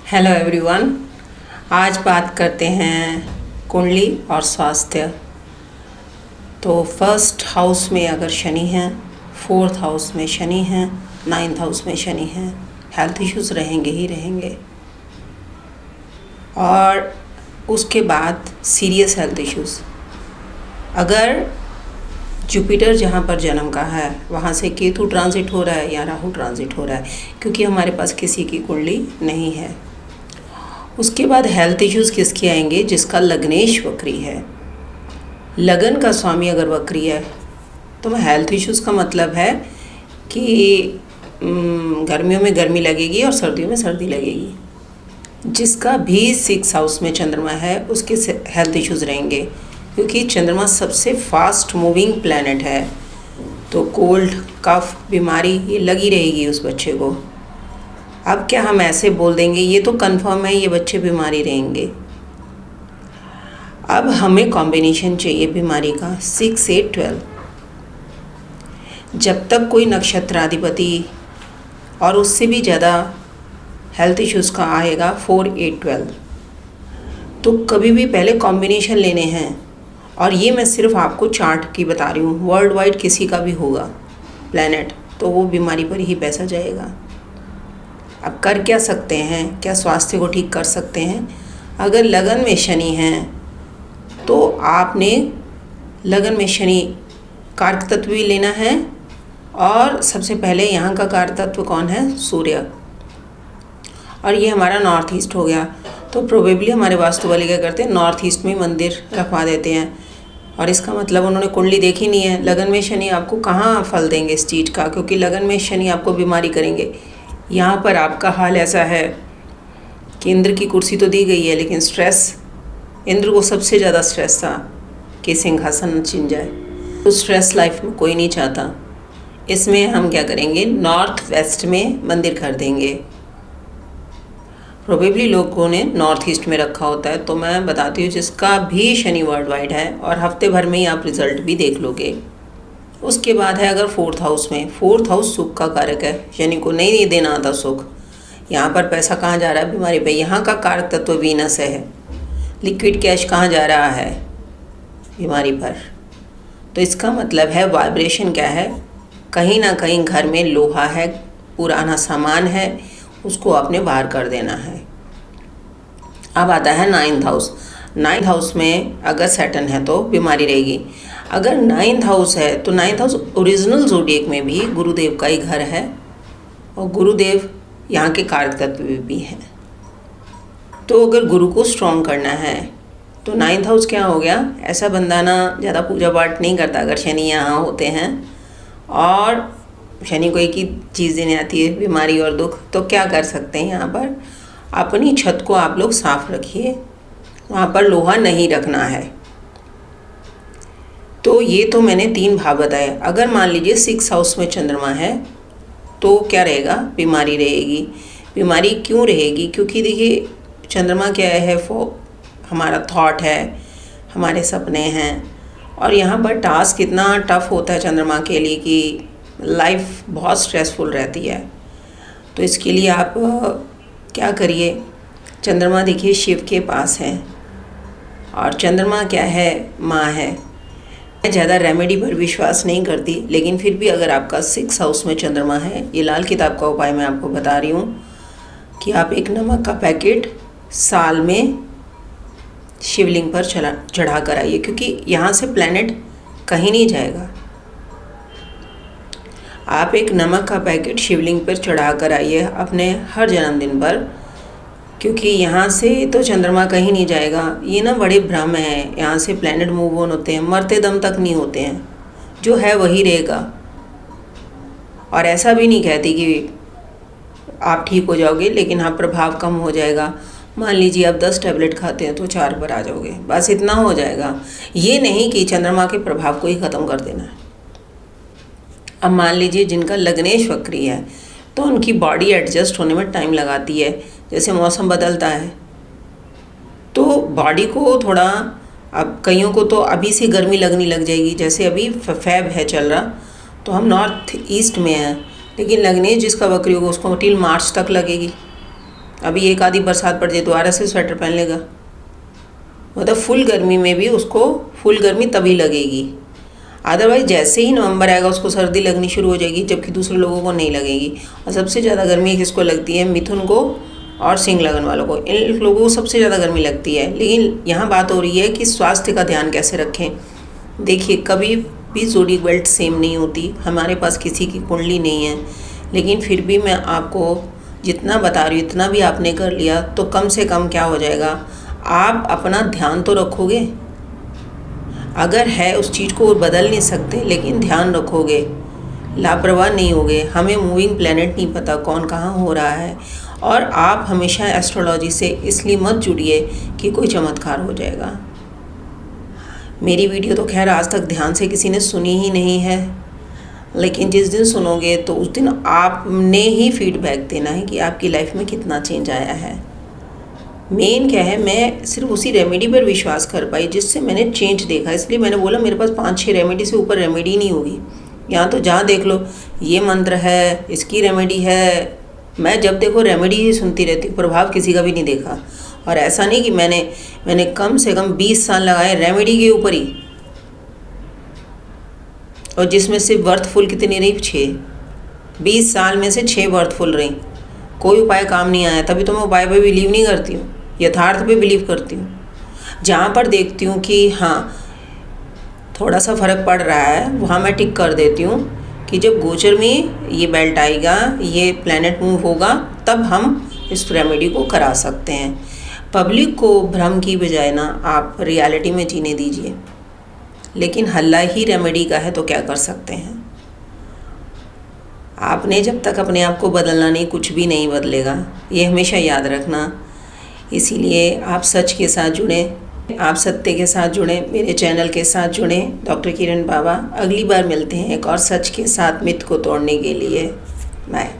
Hello everyone. आज बात करते हैं कुंडली और स्वास्थ्य। तो फर्स्ट हाउस में अगर शनि है, फोर्थ हाउस में शनि है, नाइन्थ हाउस में शनि है, हेल्थ इश्यूज़ रहेंगे ही रहेंगे। और उसके बाद सीरियस हेल्थ इश्यूज़। अगर जुपिटर जहाँ पर जन्म का है वहाँ से केतु ट्रांजिट हो रहा है या राहु ट्रांजिट हो रहा है, क्योंकि हमारे पास किसी की कुंडली नहीं है। उसके बाद हेल्थ इश्यूज़ किसके आएंगे? जिसका लग्नेश वक्री है। लगन का स्वामी अगर वक्री है तो हेल्थ इश्यूज़ का मतलब है कि गर्मियों में गर्मी लगेगी और सर्दियों में सर्दी लगेगी। जिसका भी 6 हाउस में चंद्रमा है उसके हेल्थ इश्यूज़ रहेंगे, क्योंकि चंद्रमा सबसे फास्ट मूविंग प्लैनेट है। तो कोल्ड, कफ, बीमारी ये लगी रहेगी उस बच्चे को। अब क्या हम ऐसे बोल देंगे ये तो कंफर्म है ये बच्चे बीमारी रहेंगे? अब हमें कॉम्बिनेशन चाहिए बीमारी का 6, 8, 12। जब तक कोई नक्षत्राधिपति और उससे भी ज़्यादा हेल्थ इश्यूज़ का आएगा 4, 8, 12, तो कभी भी पहले कॉम्बिनेशन लेने हैं। और ये मैं सिर्फ आपको चार्ट की बता रही हूँ, वर्ल्ड वाइड किसी का भी होगा प्लैनेट तो वो बीमारी पर ही पैसा जाएगा। अब कर क्या सकते हैं? क्या स्वास्थ्य को ठीक कर सकते हैं? अगर लगन में शनि है तो आपने लगन में शनि कारक तत्व भी लेना है। और सबसे पहले यहाँ का कारक तत्व कौन है? सूर्य। और ये हमारा नॉर्थ ईस्ट हो गया। तो प्रोबेबली हमारे वास्तु वाले क्या करते हैं, नॉर्थ ईस्ट में मंदिर रखवा देते हैं। और इसका मतलब उन्होंने कुंडली देखी नहीं है। लगन में शनि आपको कहाँ फल देंगे इस चीज़ का, क्योंकि लगन में शनि आपको बीमारी करेंगे। यहाँ पर आपका हाल ऐसा है कि इंद्र की कुर्सी तो दी गई है, लेकिन स्ट्रेस, इंद्र को सबसे ज़्यादा स्ट्रेस था कि सिंहासन छिन जाए। तो स्ट्रेस लाइफ में कोई नहीं चाहता। इसमें हम क्या करेंगे, नॉर्थ वेस्ट में मंदिर कर देंगे। प्रोबेबली लोगों ने नॉर्थ ईस्ट में रखा होता है। तो मैं बताती हूँ जिसका भी शनि वर्ल्ड वाइड है, और हफ्ते भर में ही आप रिज़ल्ट भी देख लोगे। उसके बाद है अगर फोर्थ हाउस में, फोर्थ हाउस सुख का कारक है। शनि को नहीं देना आता सुख। यहाँ पर पैसा कहाँ जा रहा है? बीमारी पे। यहाँ का कारक तत्व वीनस है। लिक्विड कैश कहाँ जा रहा है? बीमारी पर। तो इसका मतलब है वाइब्रेशन क्या है? कहीं ना कहीं घर में लोहा है, पुराना सामान है, उसको आपने बाहर कर देना है। अब आता है नाइन्थ हाउस। नाइन्थ हाउस में अगर सैटर्न है तो बीमारी रहेगी। अगर नाइन्थ हाउस है तो नाइन्थ हाउस ओरिजिनल ज़ोडिएक में भी गुरुदेव का ही घर है, और गुरुदेव यहाँ के कारक तत्व भी हैं। तो अगर गुरु को स्ट्रॉन्ग करना है तो नाइन्थ हाउस क्या हो गया? ऐसा बंदा ना ज़्यादा पूजा पाठ नहीं करता अगर शनि यहाँ होते हैं, और शनि को एक ही चीज़ देने आती है, बीमारी और दुख। तो क्या कर सकते हैं यहाँ पर? अपनी छत को आप लोग साफ रखिए, वहाँ पर लोहा नहीं रखना है। तो ये तो मैंने 3 भाव बताए। अगर मान लीजिए 6 हाउस में चंद्रमा है तो क्या रहेगा? बीमारी रहेगी। बीमारी क्यों रहेगी? क्योंकि देखिए चंद्रमा क्या है, हमारा थॉट है, हमारे सपने हैं। और यहाँ पर टास्क इतना टफ होता है चंद्रमा के लिए कि लाइफ बहुत स्ट्रेसफुल रहती है। तो इसके लिए आप क्या करिए, चंद्रमा देखिए शिव के पास है, और चंद्रमा क्या है? माँ है। मैं ज़्यादा रेमेडी पर विश्वास नहीं करती, लेकिन फिर भी अगर आपका 6 हाउस में चंद्रमा है, ये लाल किताब का उपाय मैं आपको बता रही हूँ कि आप एक नमक का पैकेट साल में शिवलिंग पर चढ़ा कर आइए, क्योंकि यहाँ से प्लैनेट कहीं नहीं जाएगा। आप एक नमक का पैकेट शिवलिंग पर चढ़ा कर आइए अपने हर जन्मदिन पर, क्योंकि यहाँ से तो चंद्रमा कहीं नहीं जाएगा। ये ना बड़े भ्रम हैं, यहाँ से प्लैनेट मूव ऑन होते हैं, मरते दम तक नहीं होते हैं। जो है वही रहेगा। और ऐसा भी नहीं कहती कि आप ठीक हो जाओगे, लेकिन हाँ प्रभाव कम हो जाएगा। मान लीजिए आप 10 टैबलेट खाते हैं तो 4 पर आ जाओगे, बस इतना हो जाएगा। ये नहीं कि चंद्रमा के प्रभाव को ही ख़त्म कर देना है। अब मान लीजिए जिनका लग्नेश वक्री है तो उनकी बॉडी एडजस्ट होने में टाइम लगाती है। जैसे मौसम बदलता है तो बॉडी को थोड़ा, अब कईयों को तो अभी से गर्मी लगने लग जाएगी। जैसे अभी फेब है चल रहा, तो हम नॉर्थ ईस्ट में हैं, लेकिन लग्नेश जिसका वक्री होगा उसको टिल मार्च तक लगेगी। अभी एक आधी बरसात पड़ जाए दोबारा से स्वेटर पहन लेगा। मतलब फुल गर्मी में भी उसको फुल गर्मी तभी लगेगी, अदरवाइज़ जैसे ही नवंबर आएगा उसको सर्दी लगनी शुरू हो जाएगी, जबकि दूसरे लोगों को नहीं लगेगी। और सबसे ज़्यादा गर्मी किसको लगती है? मिथुन को और सिंह लगन वालों को, इन लोगों को सबसे ज़्यादा गर्मी लगती है। लेकिन यहाँ बात हो रही है कि स्वास्थ्य का ध्यान कैसे रखें। देखिए, कभी भी ज़ोडिएक बेल्ट सेम नहीं होती, हमारे पास किसी की कुंडली नहीं है, लेकिन फिर भी मैं आपको जितना बता रही हूँ इतना भी आपने कर लिया तो कम से कम क्या हो जाएगा, आप अपना ध्यान तो रखोगे। अगर है उस चीज़ को बदल नहीं सकते, लेकिन ध्यान रखोगे, लापरवाह नहीं होगे। हमें मूविंग प्लेनेट नहीं पता कौन कहाँ हो रहा है, और आप हमेशा एस्ट्रोलॉजी से इसलिए मत जुड़िए कि कोई चमत्कार हो जाएगा। मेरी वीडियो तो खैर आज तक ध्यान से किसी ने सुनी ही नहीं है, लेकिन जिस दिन सुनोगे तो उस दिन आपने ही फीडबैक देना है कि आपकी लाइफ में कितना चेंज आया है। मेन क्या है, मैं सिर्फ उसी रेमेडी पर विश्वास कर पाई जिससे मैंने चेंज देखा, इसलिए मैंने बोला मेरे पास 5-6 रेमेडी से ऊपर रेमेडी नहीं होगी। यहाँ तो जहाँ देख लो ये मंत्र है, इसकी रेमेडी है, मैं जब देखो रेमेडी ही सुनती रहती हूँ, प्रभाव किसी का भी नहीं देखा। और ऐसा नहीं कि मैंने कम से कम 20 साल लगाए रेमेडी के ऊपर ही, और जिसमें से वर्थफुल कितनी रही? 6। 20 साल में से 6 वर्थफुल रही। कोई उपाय काम नहीं आया, तभी तो मैं उपाय पे बिलीव नहीं करती हूँ, यथार्थ पे बिलीव करती हूँ। जहाँ पर देखती हूँ कि हाँ थोड़ा सा फ़र्क पड़ रहा है, वहाँ मैं टिक कर देती हूँ कि जब गोचर में ये बेल्ट आएगा, ये प्लैनेट मूव होगा, तब हम इस रेमेडी को करा सकते हैं। पब्लिक को भ्रम की बजाय ना आप रियलिटी में जीने दीजिए। लेकिन हल्ला ही रेमेडी का है तो क्या कर सकते हैं। आपने जब तक अपने आप को बदलना नहीं, कुछ भी नहीं बदलेगा, ये हमेशा याद रखना। इसीलिए आप सच के साथ जुड़ें, आप सत्य के साथ जुड़ें, मेरे चैनल के साथ जुड़ें। डॉक्टर किरण बाबा, अगली बार मिलते हैं एक और सच के साथ मिथ को तोड़ने के लिए। बाय।